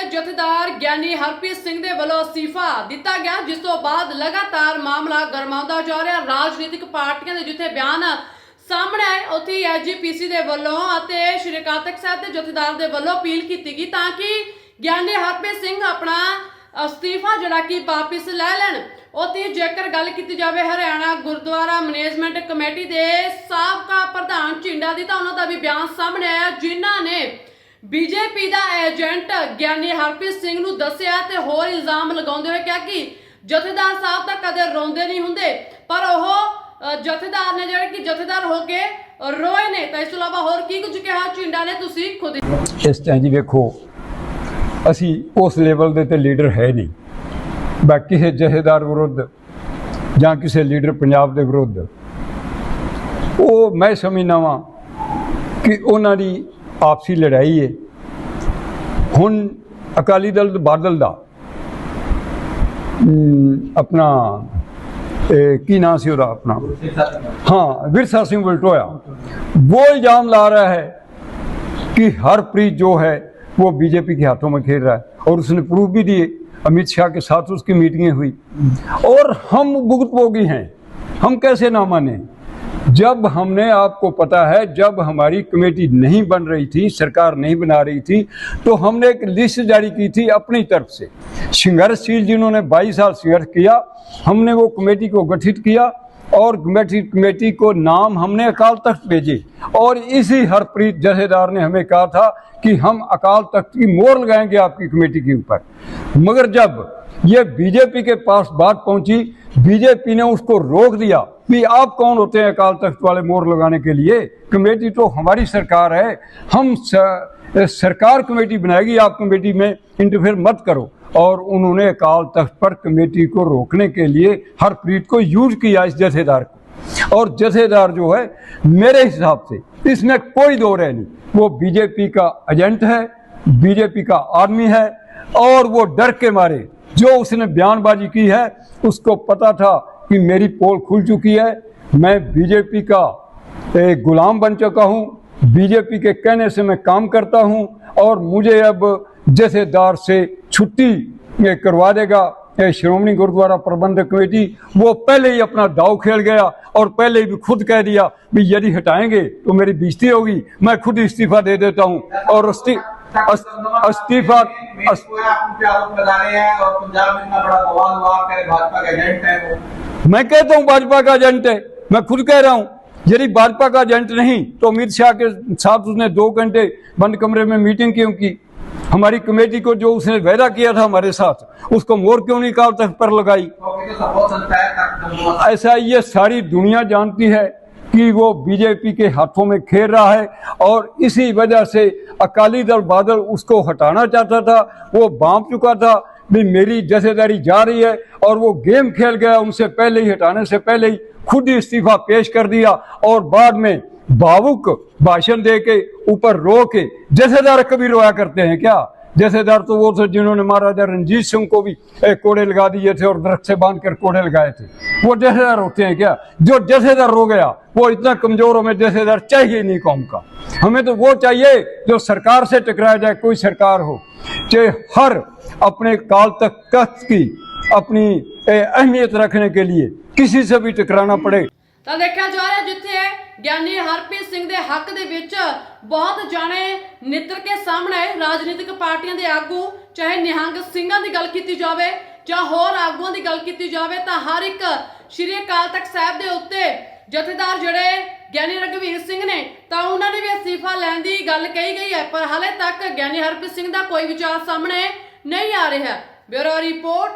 ਦੇ ਜਥੇਦਾਰ ਗਿਆਨੀ ਹਰਪ੍ਰੀਤ ਸਿੰਘ ਦੇ ਵੱਲੋਂ ਅਸਤੀਫਾ ਦਿੱਤਾ ਗਿਆ, ਜਿਸ ਤੋਂ ਬਾਅਦ ਲਗਾਤਾਰ ਮਾਮਲਾ ਗਰਮਾਉਂਦਾ ਜਾ ਰਿਹਾ। ਰਾਜਨੀਤਿਕ ਪਾਰਟੀਆਂ ਦੇ ਜਿੱਥੇ ਬਿਆਨ ਸਾਹਮਣੇ ਆਏ, ਉੱਥੇ ਐਸਜੀਪੀਸੀ ਦੇ ਵੱਲੋਂ ਅਤੇ ਸ਼੍ਰੀ ਅਕਾਲ ਤਖਤ ਸਾਹਿਬ ਦੇ ਜਥੇਦਾਰ ਦੇ ਵੱਲੋਂ ਅਪੀਲ ਕੀਤੀ ਗਈ ਤਾਂ ਕਿ ਗਿਆਨੀ ਹਰਪ੍ਰੀਤ ਸਿੰਘ ਆਪਣਾ ਅਸਤੀਫਾ ਜਿਹੜਾ ਕਿ ਵਾਪਿਸ ਲੈ ਲੈਣ। ਉੱਥੇ ਜੇਕਰ ਗੱਲ ਕੀਤੀ ਜਾਵੇ ਹਰਿਆਣਾ ਗੁਰਦੁਆਰਾ ਮੈਨੇਜਮੈਂਟ ਕਮੇਟੀ ਦੇ ਸਾਬਕਾ ਪ੍ਰਧਾਨ ਝਿੰਡਾ ਦੀ, ਤਾਂ ਉਹਨਾਂ ਦਾ ਵੀ ਬਿਆਨ ਸਾਹਮਣੇ ਆਇਆ, ਜਿਨ੍ਹਾਂ ਨੇ बीजेपी ਦਾ ਏਜੰਟ ਗਿਆਨੀ ਹਰਪ੍ਰੀਤ ਸਿੰਘ ਨੂੰ ਦੱਸਿਆ ਤੇ ਹੋਰ ਇਲਜ਼ਾਮ ਲਗਾਉਂਦੇ ਹੋਏ ਕਿਹਾ ਕਿ ਜਥੇਦਾਰ ਸਾਹਿਬ ਤਾਂ ਕਦੇ ਰੋਂਦੇ ਨਹੀਂ ਹੁੰਦੇ, ਪਰ ਉਹ ਜਥੇਦਾਰ ਨੇ ਜਿਹੜੇ ਕਿ ਜਥੇਦਾਰ ਹੋ ਕੇ ਰੋਏ ਨੇ। ਤਾਂ ਇਸ ਤੋਂ ਇਲਾਵਾ ਹੋਰ ਕੀ ਕੁਝ ਕਿਹਾ ਝਿੰਡਾ ਨੇ, ਤੁਸੀਂ ਖੁਦ ਇਸ ਟਾਈਮ ਜੀ ਵੇਖੋ, ਅਸੀਂ ਉਸ ਲੈਵਲ ਦੇ ਤੇ ਲੀਡਰ ਹੈ ਨਹੀਂ, ਬਾਕੀ ਕਿਸੇ ਜਥੇਦਾਰ ਵਿਰੁੱਧ ਜਾਂ ਕਿਸੇ ਲੀਡਰ ਪੰਜਾਬ ਦੇ ਵਿਰੁੱਧ ਉਹ ਮੈਂ ਸਮਝਦਾ ਵਾਂ ਕਿ ਉਹਨਾਂ ਦੀ आपसी लड़ाई है। हुण अकाली दल बादल दा अपना की नाम से अपना हाँ विरसा सिंह वलटोया वो इल्ज़ाम ला रहा है कि हरप्रीत जो है वो बीजेपी के हाथों में खेल रहा है, और उसने प्रूफ भी दिए। अमित शाह के साथ उसकी मीटिंगें हुई, और हम भुगतभोगी हैं। हम कैसे ना माने? जब हमने, आपको पता है, जब हमारी कमेटी नहीं बन रही थी, सरकार नहीं बना रही थी, तो हमने एक लिस्ट जारी की थी अपनी तरफ से। संघर्षशील जिन्होंने 22 साल संघर्ष किया, हमने वो कमेटी को गठित किया और कमेटी को नाम हमने अकाल तख्त भेजे, और इसी हरप्रीत जथेदार ने हमें कहा था कि हम अकाल तख्त की मोहर लगाएंगे आपकी कमेटी के ऊपर। मगर जब ये बीजेपी के पास बात पहुंची, बीजेपी ने उसको रोक दिया कि आप कौन होते हैं अकाल तख्त वाले मोहर लगाने के लिए? कमेटी तो हमारी सरकार है, हम सरकार कमेटी बनाएगी, आप कमेटी में इंटरफेयर मत करो। और उन्होंने अकाल तख्त पर कमेटी को रोकने के लिए हरप्रीत को यूज किया, इस जथेदार को। और जथेदार जो है, मेरे हिसाब से इसमें कोई दो राय नहीं, वो बीजेपी का एजेंट है, बीजेपी का आदमी है, और वो डर के मारे जो उसने बयानबाजी की है, उसको पता था कि मेरी पोल खुल चुकी है, मैं बीजेपी का एक गुलाम बन चुका हूँ, बीजेपी के कहने से मैं काम करता हूँ, और मुझे अब जथेदार से छुट्टी करवा देगा श्रोमणी गुरुद्वारा प्रबंधक कमेटी। वो पहले ही अपना दाव खेल गया, और पहले ही खुद कह दिया भी यदि हटाएंगे तो मेरी बेइज्जती होगी, मैं खुद इस्तीफा दे देता हूँ। और इस्तीफा मैं कहता हूँ भाजपा का एजेंट है, मैं खुद कह रहा हूँ। यदि भाजपा का एजेंट नहीं तो अमित शाह के साथ उसने 2 घंटे बंद कमरे में मीटिंग क्यों की? हमारी कमेटी को जो उसने वायदा किया था हमारे साथ, उसको मोहर क्यों नहीं अकाल तख्त पर लगाई? ऐसा ये सारी दुनिया जानती है कि वो बीजेपी के हाथों में खेल रहा है, और इसी वजह से अकाली दल बादल उसको हटाना चाहता था। वो भांप चुका था भी मेरी जथेदारी जा रही है, और वो गेम खेल गया। उनसे पहले ही, हटाने से पहले ही खुद ही इस्तीफा पेश कर दिया, और बाद में भावुक भाषण दे के ऊपर रो के। जथेदार कभी रोया करते हैं क्या? जथेदार तो वो थे जिन्होंने महाराजा रंजीत सिंह को भी कोड़े लगा दिए थे, और दरख्त से बांध कर कोड़े लगाए थे। वो जथेदार होते हैं क्या? जो जथेदार रो गया वो इतना कमजोर, हमें जथेदार चाहिए नहीं कौम का। हमें तो वो चाहिए जो सरकार से टकराया जाए, कोई सरकार हो, चाहे हर अपने काल तख्त की अपनी अहमियत रखने के लिए किसी से भी टकराना पड़े। ਤਾਂ ਦੇਖਿਆ ਜਾ ਰਿਹਾ ਜਿੱਥੇ ਗਿਆਨੀ ਹਰਪ੍ਰੀਤ ਸਿੰਘ ਦੇ ਹੱਕ ਦੇ ਵਿੱਚ ਬਹੁਤ ਜਾਣੇ ਨਿੱਤਰ ਕੇ ਸਾਹਮਣੇ ਆਏ। ਰਾਜਨੀਤਿਕ ਪਾਰਟੀਆਂ ਦੇ ਆਗੂ, ਚਾਹੇ ਨਿਹੰਗ ਸਿੰਘਾਂ ਦੀ ਗੱਲ ਕੀਤੀ ਜਾਵੇ ਜਾਂ ਹੋਰ ਆਗੂਆਂ ਦੀ ਗੱਲ ਕੀਤੀ ਜਾਵੇ, ਤਾਂ ਹਰ ਇੱਕ ਸ਼੍ਰੀ ਅਕਾਲ ਤਖਤ ਸਾਹਿਬ ਦੇ ਉੱਤੇ ਜਥੇਦਾਰ ਜਿਹੜੇ ਗਿਆਨੀ ਰਘਵੀਰ ਸਿੰਘ ਨੇ, ਤਾਂ ਉਹਨਾਂ ਨੇ ਵੀ ਅਸਤੀਫਾ ਲੈਣ ਦੀ ਗੱਲ ਕਹੀ ਗਈ ਹੈ, ਪਰ ਹਾਲੇ ਤੱਕ ਗਿਆਨੀ ਹਰਪ੍ਰੀਤ ਸਿੰਘ ਦਾ ਕੋਈ ਵਿਚਾਰ ਸਾਹਮਣੇ ਨਹੀਂ ਆ ਰਿਹਾ। Bureau report.